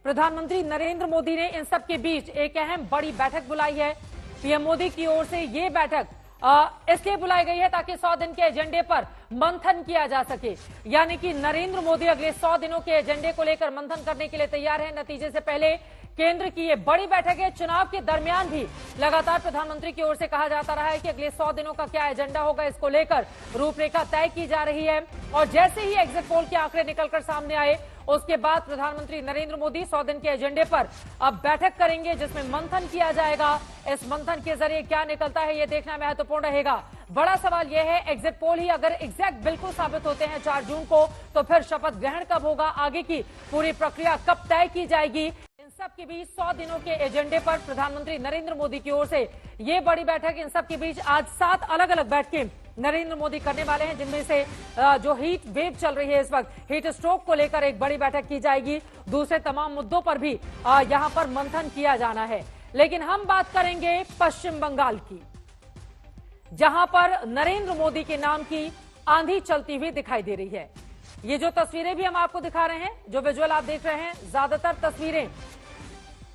प्रधानमंत्री नरेंद्र मोदी ने इन सब के बीच एक अहम बड़ी बैठक बुलाई है। पीएम मोदी की ओर से ये बैठक इसलिए बुलाई गई है ताकि 100 दिन के एजेंडे पर मंथन किया जा सके। यानी कि नरेंद्र मोदी अगले 100 दिनों के एजेंडे को लेकर मंथन करने के लिए तैयार है। नतीजे से पहले केंद्र की ये बड़ी बैठक है। चुनाव के दरमियान भी लगातार प्रधानमंत्री की ओर से कहा जाता रहा है कि अगले 100 दिनों का क्या एजेंडा होगा, इसको लेकर रूपरेखा तय की जा रही है। और जैसे ही एग्जिट पोल के आंकड़े निकलकर सामने आए, उसके बाद प्रधानमंत्री नरेंद्र मोदी 100 दिन के एजेंडे पर अब बैठक करेंगे, जिसमें मंथन किया जाएगा। इस मंथन के जरिए क्या निकलता है, यह देखना महत्वपूर्ण रहेगा। बड़ा सवाल यह है, एग्जिट पोल ही अगर एग्जैक्ट बिल्कुल साबित होते हैं 4 जून को, तो फिर शपथ ग्रहण कब होगा, आगे की पूरी प्रक्रिया कब तय की जाएगी। सब के बीच 100 दिनों के एजेंडे पर प्रधानमंत्री नरेंद्र मोदी की ओर से ये बड़ी बैठक, इन सब के बीच आज 7 अलग अलग बैठकें नरेंद्र मोदी करने वाले हैं, जिनमें से जो हीट वेव चल रही है इस वक्त, हीट स्ट्रोक को लेकर एक बड़ी बैठक की जाएगी। दूसरे तमाम मुद्दों पर भी यहां पर मंथन किया जाना है। लेकिन हम बात करेंगे पश्चिम बंगाल की, जहां पर नरेंद्र मोदी के नाम की आंधी चलती हुई दिखाई दे रही है। ये जो तस्वीरें भी हम आपको दिखा रहे हैं, जो विजुअल आप देख रहे हैं, ज्यादातर तस्वीरें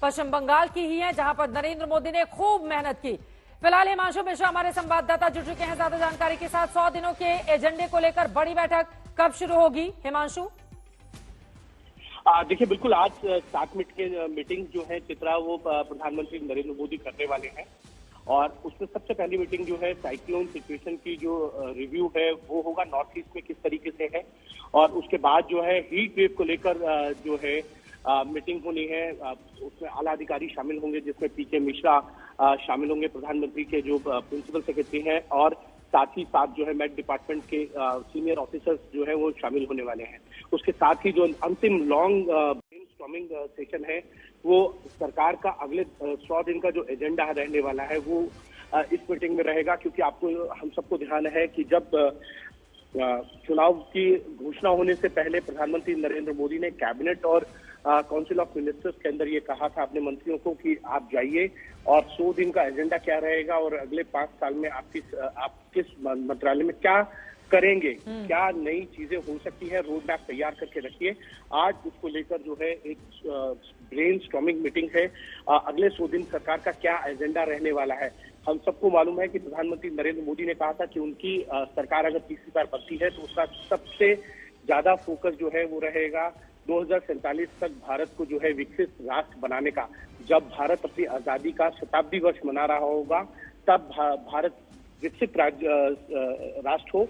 पश्चिम बंगाल की ही हैं, जहां पर नरेंद्र मोदी ने खूब मेहनत की। फिलहाल हिमांशु मिश्रा हमारे संवाददाता जुड़ चुके हैं ज्यादा जानकारी के साथ। 100 दिनों के एजेंडे को लेकर बड़ी बैठक कब शुरू होगी, हिमांशु? देखिए, बिल्कुल आज 7 मिनट के मीटिंग जो है चित्रा, वो प्रधानमंत्री नरेंद्र मोदी करने वाले हैं। और उसमें सबसे पहली मीटिंग जो है साइक्लोन सिचुएशन की जो रिव्यू है वो होगा, नॉर्थ ईस्ट में किस तरीके से है। और उसके बाद जो है हीट वेव को लेकर जो है मीटिंग होनी है। उसमें आला अधिकारी शामिल होंगे, जिसमें पीके मिश्रा शामिल होंगे, प्रधानमंत्री के जो प्रिंसिपल सेक्रेटरी हैं, और साथ ही साथ जो है मेट डिपार्टमेंट के सीनियर ऑफिसर्स जो है वो शामिल होने वाले हैं। उसके साथ ही जो अंतिम लॉन्ग ब्रेनस्टॉर्मिंग सेशन है, वो सरकार का अगले 100 दिन का जो एजेंडा रहने वाला है वो इस मीटिंग में रहेगा। क्योंकि आपको हम सबको ध्यान है कि जब चुनाव की घोषणा होने से पहले प्रधानमंत्री नरेंद्र मोदी ने कैबिनेट और काउंसिल ऑफ मिनिस्टर्स के अंदर ये कहा था अपने मंत्रियों को कि आप जाइए और 100 दिन का एजेंडा क्या रहेगा और अगले 5 साल में आप किस मंत्रालय में क्या करेंगे, क्या नई चीजें हो सकती है, रोड मैप तैयार करके रखिए। आज उसको लेकर जो है एक ब्रेन स्टॉर्मिंग मीटिंग है। अगले 100 दिन सरकार का क्या एजेंडा रहने वाला है। हम सबको मालूम है कि प्रधानमंत्री नरेंद्र मोदी ने कहा था कि उनकी सरकार अगर तीसरी बार बनती है तो उसका सबसे ज्यादा फोकस जो है वो रहेगा 2047 तक भारत को जो है विकसित राष्ट्र बनाने का। जब भारत अपनी आजादी का शताब्दी वर्ष मना रहा होगा, तब भारत विकसित राष्ट्र हो,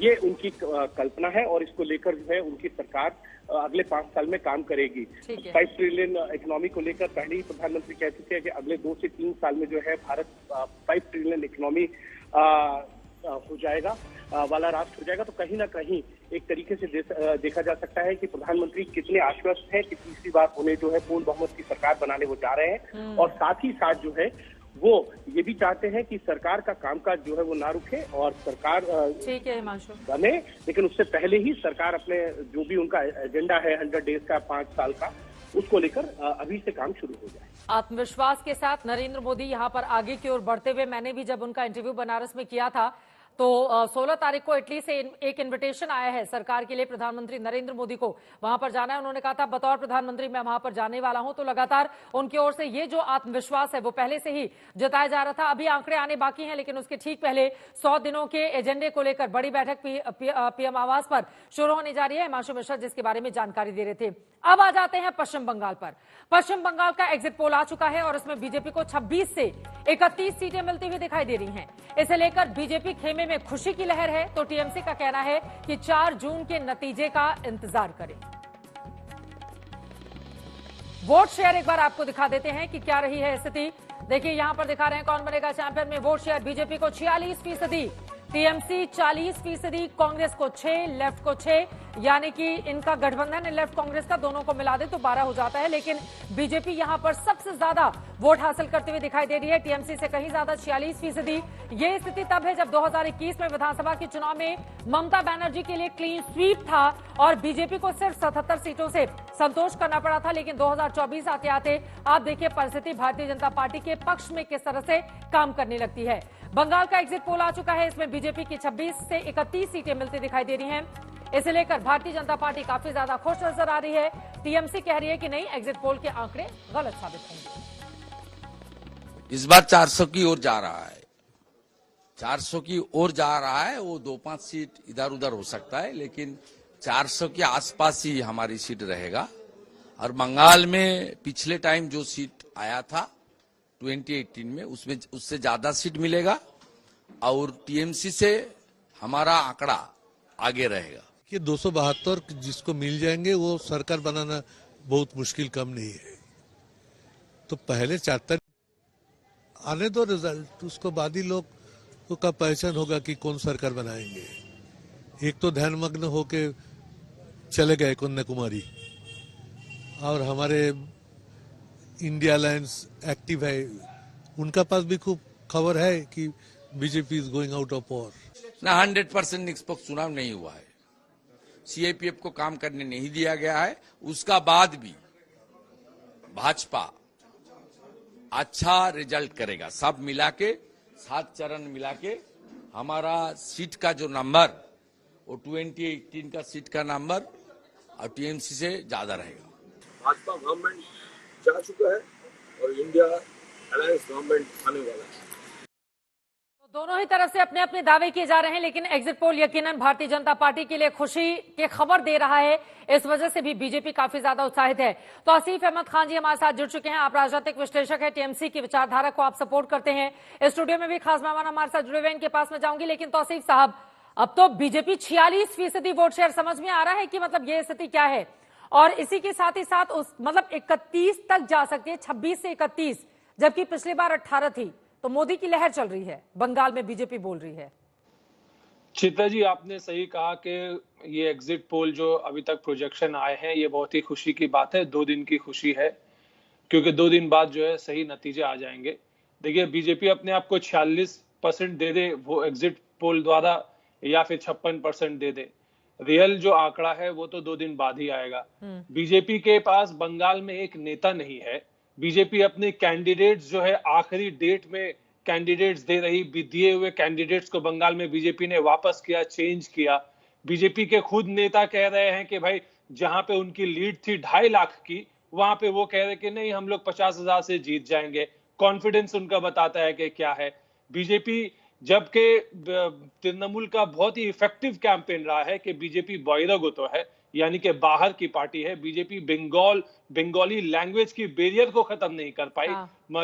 ये उनकी कल्पना है। और इसको लेकर जो है उनकी सरकार अगले 5 साल में काम करेगी। 5 ट्रिलियन इकोनॉमी को लेकर पहले ही प्रधानमंत्री कहते थे कि अगले 2 से 3 साल में जो है भारत 5 ट्रिलियन इकोनॉमी हो जाएगा, वाला राष्ट्र हो जाएगा। तो कहीं ना कहीं एक तरीके से देखा जा सकता है कि प्रधानमंत्री कितने आश्वस्त हैं कि तीसरी बार उन्हें जो है पूर्ण बहुमत की सरकार बनाने वो जा रहे हैं। और साथ ही साथ जो है वो ये भी चाहते हैं कि सरकार का कामकाज जो है वो ना रुके और सरकार ठीक है हिमांशु बने, लेकिन उससे पहले ही सरकार अपने जो भी उनका एजेंडा है 100 डेज का, 5 साल का, उसको लेकर अभी से काम शुरू हो जाए। आत्मविश्वास के साथ नरेंद्र मोदी यहाँ पर आगे की ओर बढ़ते हुए, मैंने भी जब उनका इंटरव्यू बनारस में किया था तो 16 तारीख को इटली से एक इनविटेशन आया है सरकार के लिए, प्रधानमंत्री नरेंद्र मोदी को वहां पर जाना है। उन्होंने कहा था बतौर प्रधानमंत्री मैं वहां पर जाने वाला हूं। तो लगातार उनकी ओर से ये जो आत्मविश्वास है वो पहले से ही जताया जा रहा था। अभी आंकड़े आने बाकी हैं, लेकिन उसके ठीक पहले 100 दिनों के एजेंडे को लेकर बड़ी बैठक पीएम आवास पर शुरू होने जा रही है। हिमांशु मिश्रा जिसके बारे में जानकारी दे रहे थे। अब आ जाते हैं पश्चिम बंगाल पर। पश्चिम बंगाल का एग्जिट पोल आ चुका है और इसमें बीजेपी को 26 से 31 सीटें मिलती हुई दिखाई दे रही हैं। इसे लेकर बीजेपी खेमे में खुशी की लहर है, तो टीएमसी का कहना है कि 4 जून के नतीजे का इंतजार करें। वोट शेयर एक बार आपको दिखा देते हैं कि क्या रही है स्थिति। देखिए यहां पर दिखा रहे हैं कौन बनेगा चैंपियन में। वोट शेयर बीजेपी को 46%, टीएमसी 40%, कांग्रेस को 6, लेफ्ट को 6, यानी कि इनका गठबंधन है लेफ्ट कांग्रेस का, दोनों को मिला दे तो 12 हो जाता है। लेकिन बीजेपी यहां पर सबसे ज्यादा वोट हासिल करते हुए दिखाई दे रही है, टीएमसी से कहीं ज्यादा 46%। ये स्थिति तब है जब 2021 में विधानसभा के चुनाव में ममता बनर्जी के लिए क्लीन स्वीप था और बीजेपी को सिर्फ 77 सीटों से संतोष करना पड़ा था। लेकिन 2024 आते आते आप देखिए परिस्थिति भारतीय जनता पार्टी के पक्ष में किस तरह से काम करने लगती है। बंगाल का एग्जिट पोल आ चुका है, इसमें बीजेपी की 26 से 31 सीटें मिलती दिखाई दे रही हैं। इसे लेकर भारतीय जनता पार्टी काफी ज्यादा खुश नजर आ रही है। टीएमसी कह रही है कि नहीं, एग्जिट पोल के आंकड़े गलत साबित होंगे। इस बार 400 की ओर जा रहा है, 400 की ओर जा रहा है। वो 2-5 सीट इधर उधर हो सकता है, लेकिन 400 के आसपास ही हमारी सीट रहेगा। और बंगाल में पिछले टाइम जो सीट आया था 2018 में, उसमें उससे ज्यादा सीट मिलेगा और टीएमसी से हमारा आंकड़ा आगे रहेगा। कि 272 जिसको मिल जाएंगे वो सरकार बनाना बहुत मुश्किल काम नहीं है। तो पहले 74 आने दो रिजल्ट, उसको बाद ही लोग का पहचान होगा कि कौन सरकार बनाएंगे। एक तो ध्यानमग्न होके चले गए कन्याकुमारी, और हमारे इंडिया अलायंस एक्टिव है, उनका पास भी खूब खबर है कि BJP is going out of power. ना 100% निष्पक्ष चुनाव नहीं हुआ है, सीआईपीएफ को काम करने नहीं दिया गया है। उसका बाद भी भाजपा अच्छा रिजल्ट करेगा। सब मिला के 7 चरण मिला के हमारा सीट का जो नंबर वो 2018 का सीट का नंबर और टीएमसी से ज्यादा रहेगा। भाजपा गवर्नमेंट जा चुका है और इंडिया अलायंस गवर्नमेंट आने वाला है। तो दोनों ही तरफ से अपने अपने दावे किए जा रहे हैं, लेकिन एग्जिट पोल यकीनन भारतीय जनता पार्टी के लिए खुशी की खबर दे रहा है। इस वजह से भी बीजेपी काफी ज्यादा उत्साहित है। तो आसिफ अहमद खान जी हमारे साथ जुड़ चुके हैं। आप राजनीतिक विश्लेषक हैं, टीएमसी की विचारधारा को आप सपोर्ट करते हैं। इस स्टूडियो में भी खास मेहमान हमारे साथ जुड़े हुए हैं, इनके पास में जाऊंगी। लेकिन तो आसिफ साहब, अब तो बीजेपी 46% वोट शेयर, समझ में आ रहा है कि मतलब ये स्थिति क्या है? और इसी के साथ ही साथ उस मतलब 31 तक जा सकती है, 26 से 31, जबकि पिछली बार 18 थी। तो मोदी की लहर चल रही है, बंगाल में बीजेपी बोल रही है। चित्रा जी, आपने सही कहा कि ये एग्जिट पोल जो अभी तक प्रोजेक्शन आए हैं, ये बहुत ही खुशी की बात है। 2 दिन की खुशी है, क्योंकि 2 दिन बाद जो है सही नतीजे आ जाएंगे। देखिए, बीजेपी अपने आप को 46% दे दे वो एग्जिट पोल द्वारा, या फिर 56% दे दे, रियल जो आंकड़ा है वो तो 2 दिन बाद ही आएगा। बीजेपी के पास बंगाल में एक नेता नहीं है। बीजेपी अपने कैंडिडेट्स जो है आखिरी डेट में कैंडिडेट्स दे रही, दिए हुए कैंडिडेट्स को बंगाल में बीजेपी ने वापस किया, चेंज किया। बीजेपी के खुद नेता कह रहे हैं कि भाई जहां पे उनकी लीड थी 2.5 लाख की, वहां पे वो कह रहे कि नहीं, हम लोग 50,000 से जीत जाएंगे। कॉन्फिडेंस उनका बताता है कि क्या है। बीजेपी, जबकि तृणमूल का बहुत ही इफेक्टिव कैंपेन रहा है कि बीजेपी बहिरागत है, यानी कि बाहर की पार्टी है। बीजेपी बंगाली लैंग्वेज की बैरियर को खत्म नहीं कर पाई।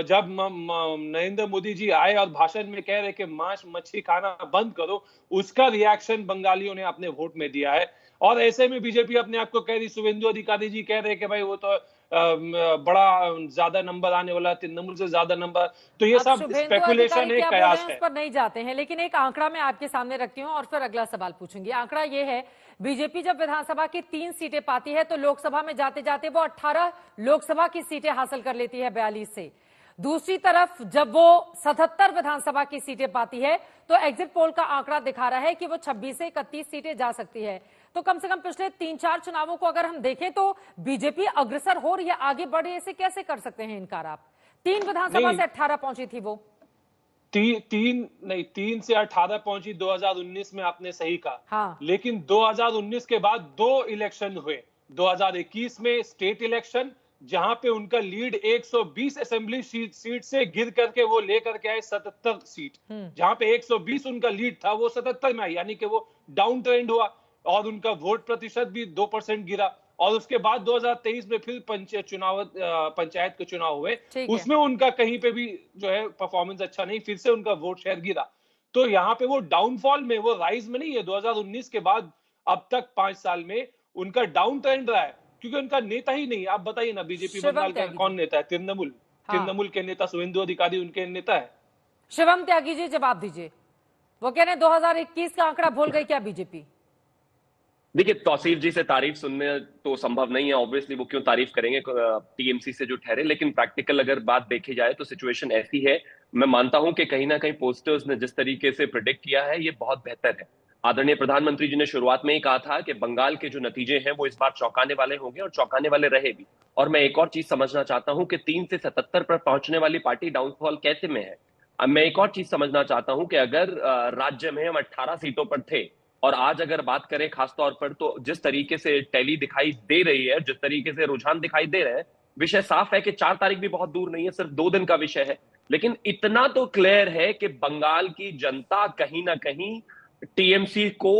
जब नरेंद्र मोदी जी आए और भाषण में कह रहे कि मांस मच्छी खाना बंद करो, उसका रिएक्शन बंगालियों ने अपने वोट में दिया है। और ऐसे में बीजेपी अपने आप को कह रही, शुभेंदु अधिकारी जी कह रहे कि भाई वो तो बड़ा ज्यादा नंबर आने वाला, तृणमूल से ज्यादा नंबर। तो ये सब स्पेकुलेशन है, कयास है। उस पर नहीं जाते हैं, लेकिन एक आंकड़ा मैं आपके सामने रखती हूं और फिर अगला सवाल पूछूंगी। आंकड़ा ये है, बीजेपी जब विधानसभा की 3 सीटें पाती है तो लोकसभा में जाते जाते वो 18 लोकसभा की सीटें हासिल कर लेती है 42 से। दूसरी तरफ जब वो 77 विधानसभा की सीटें पाती है तो एग्जिट पोल का आंकड़ा दिखा रहा है कि वो 26 से 31 सीटें जा सकती है। तो कम से कम पिछले 3-4 चुनावों को अगर हम देखें तो बीजेपी अग्रसर हो रही है, आगे बढ़ रही है। इसे कैसे कर सकते हैं इनकार आप? 3 विधानसभा से 18 पहुंची थी वो। 3 से 18 पहुंची 2019 में, आपने सही कहा। हाँ। लेकिन 2019 के बाद 2 इलेक्शन हुए। 2021 में स्टेट इलेक्शन, जहां पे उनका लीड 120 असेंबली सीट से गिर करके वो लेकर के आए 77 सीट। जहां पे 120 उनका लीड था, वो 77 में आई, यानी कि वो डाउन ट्रेंड हुआ और उनका वोट प्रतिशत भी 2% गिरा। और उसके बाद 2023 में फिर पंचायत के चुनाव हुए, उसमें उनका कहीं पे भी जो है परफॉर्मेंस अच्छा नहीं, फिर से उनका वोट शेयर गिरा। तो यहाँ पे वो डाउनफॉल में, वो राइज में नहीं है। 2019 के बाद अब तक 5 साल में उनका डाउन ट्रेंड रहा है, क्योंकि उनका नेता ही नहीं। आप बताइए ना, बीजेपी बंगाल का कौन नेता है? तृणमूल के नेता शुभेंदु अधिकारी उनके नेता है। शिवम त्यागी जी, जवाब दीजिए। वो कह रहे 2021 का आंकड़ा भूल गई क्या बीजेपी? देखिए, तौसीफ जी से तारीफ सुनने तो संभव नहीं है, ऑब्वियसली वो क्यों तारीफ करेंगे टीएमसी से जो ठहरे। लेकिन प्रैक्टिकल अगर बात देखी जाए तो सिचुएशन ऐसी है। मैं मानता हूं कि कहीं ना कहीं पोस्टर्स ने जिस तरीके से प्रेडिक्ट किया है, ये बहुत बेहतर है। आदरणीय प्रधानमंत्री जी ने शुरुआत में ही कहा था कि बंगाल के जो नतीजे हैं वो इस बार चौंकाने वाले होंगे, और चौंकाने वाले रहे भी। और मैं एक और चीज समझना चाहता हूं कि 3 से 77 पर पहुंचने वाली पार्टी डाउनफॉल कैसे में है। अब मैं एक और चीज समझना चाहता हूं कि अगर राज्य में हम 18 सीटों पर थे और आज अगर बात करें खासतौर पर, तो जिस तरीके से टैली दिखाई दे रही है, जिस तरीके से रुझान दिखाई दे रहे हैं, विषय साफ है कि 4 तारीख भी बहुत दूर नहीं है, सिर्फ 2 दिन का विषय है। लेकिन इतना तो क्लियर है कि बंगाल की जनता कहीं ना कहीं टीएमसी को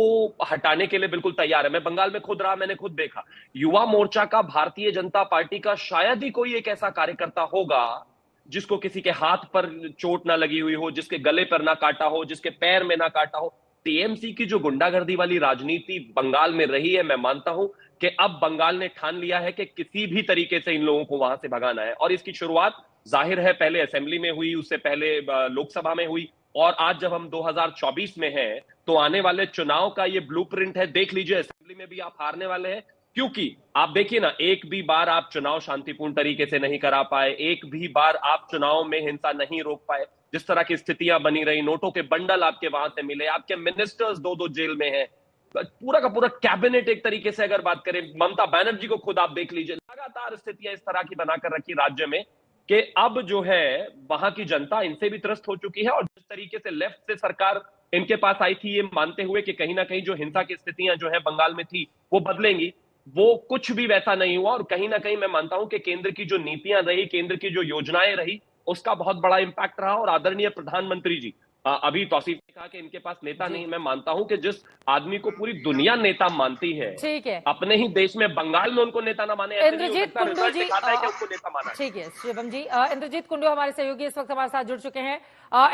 हटाने के लिए बिल्कुल तैयार है। मैं बंगाल में खुद रहा, मैंने खुद देखा। युवा मोर्चा का, भारतीय जनता पार्टी का शायद ही कोई एक ऐसा कार्यकर्ता होगा जिसको किसी के हाथ पर चोट ना लगी हुई हो, जिसके गले पर ना काटा हो, जिसके पैर में ना काटा हो। टीएमसी की जो गुंडागर्दी वाली राजनीति बंगाल में रही है, मैं मानता हूं कि अब बंगाल ने ठान लिया है कि किसी भी तरीके से इन लोगों को वहां से भगाना है। और इसकी शुरुआत जाहिर है पहले असेंबली में हुई, उससे पहले लोकसभा में हुई, और आज जब हम 2024 में हैं तो आने वाले चुनाव का ये ब्लूप्रिंट है। देख लीजिए, असेंबली में भी आप हारने वाले हैं, क्योंकि आप देखिए ना, एक भी बार आप चुनाव शांतिपूर्ण तरीके से नहीं करा पाए, एक भी बार आप चुनाव में हिंसा नहीं रोक पाए। जिस तरह की स्थितियां बनी रही, नोटों के बंडल आपके वहां से मिले, आपके मिनिस्टर्स 2-2 जेल में हैं, पूरा का पूरा कैबिनेट एक तरीके से अगर बात करें, ममता बनर्जी को खुद आप देख लीजिए, लगातार स्थितियां इस तरह की बनाकर रखी राज्य में कि अब जो है वहां की जनता इनसे भी त्रस्त हो चुकी है। और जिस तरीके से लेफ्ट से सरकार इनके पास आई थी, ये मानते हुए कि कहीं ना कहीं जो हिंसा की स्थितियां जो है बंगाल में थी वो बदलेंगी, वो कुछ भी वैसा नहीं हुआ। और कहीं ना कहीं मैं मानता हूं कि केंद्र की जो नीतियां रही, केंद्र की जो योजनाएं रही, उसका बहुत बड़ा इंपैक्ट रहा। और आदरणीय प्रधानमंत्री जी, अभी तौसीफ ने कहा कि इनके पास नेता नहीं, मैं मानता हूं कि जिस आदमी को पूरी दुनिया नेता मानती है, ठीक है, अपने ही देश में बंगाल में उनको नेता ना माने, इंद्रजीत कुंडू जी, उनको नेता माना। ठीक है शिवम जी, इंद्रजीत कुंडू हमारे सहयोगी इस वक्त हमारे साथ जुड़ चुके हैं।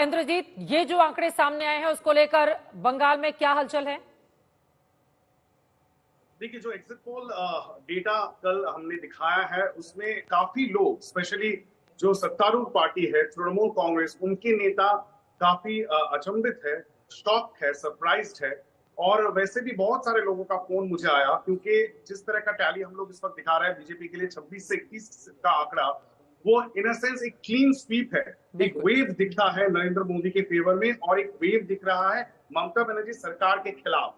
इंद्रजीत, ये जो आंकड़े सामने आए हैं उसको लेकर बंगाल में क्या हलचल है? देखिए, जो एग्जिट पोल डेटा कल हमने दिखाया है उसमें काफी लोग, स्पेशली जो सत्तारूढ़ पार्टी है तृणमूल कांग्रेस, उनके नेता काफी अचंभित है, शॉक है, सरप्राइज्ड है। और वैसे भी बहुत सारे लोगों का फोन मुझे आया, क्योंकि जिस तरह का टैली हम लोग इस वक्त दिखा रहे हैं बीजेपी के लिए 26 से 21 का आंकड़ा, वो इन अ सेंस एक क्लीन स्वीप है। एक वेव दिख रहा है नरेंद्र मोदी के फेवर में और एक वेव दिख रहा है ममता बनर्जी सरकार के खिलाफ।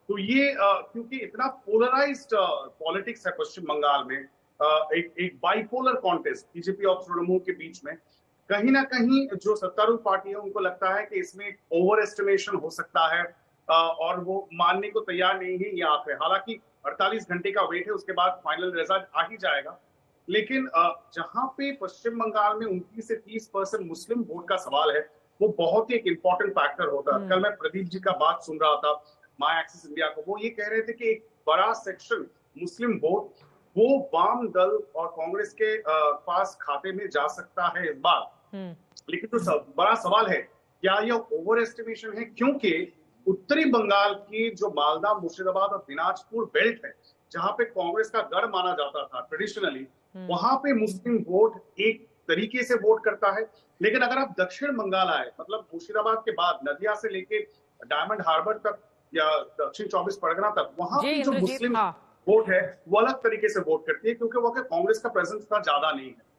तो ये क्योंकि इतना पोलराइज्ड पॉलिटिक्स है पश्चिम बंगाल में, एक बाइपोलर कॉन्टेस्ट बीजेपी और तृणमूल के बीच में, कहीं ना कहीं जो सत्तारूढ़ पार्टी है उनको लगता है कि इसमें ओवर एस्टिमेशन हो सकता है और वो मानने को तैयार नहीं है ये आंकड़े। हालांकि 48 घंटे का वेट है, उसके बाद फाइनल रिजल्ट आ ही जाएगा। लेकिन जहां पे पश्चिम बंगाल में 29 से 30% मुस्लिम वोट का सवाल है, वो बहुत ही एक इंपॉर्टेंट फैक्टर होता है। कल मैं प्रदीप जी का बात सुन रहा था माई एक्सिस इंडिया को, वो ये कह रहे थे कि एक बड़ा सेक्शन मुस्लिम वोट वो वाम दल और कांग्रेस के पास खाते में जा सकता है इस बार। लेकिन तो बड़ा सवाल है, क्या यह ओवर एस्टिमेशन है? क्योंकि उत्तरी बंगाल की जो मालदा, मुर्शिदाबाद और दिनाजपुर बेल्ट है, जहां पे कांग्रेस का गढ़ माना जाता था ट्रेडिशनली, वहां पे मुस्लिम वोट एक तरीके से वोट करता है। लेकिन अगर आप दक्षिण बंगाल आए, मतलब मुर्शिदाबाद के बाद नदिया से लेके डायमंड हार्बर तक या दक्षिण 24 परगना तक, वहां पे जो मुस्लिम वोट है वो अलग तरीके से वोट करती है, क्योंकि वहां कांग्रेस का प्रेजेंस का ज्यादा नहीं है।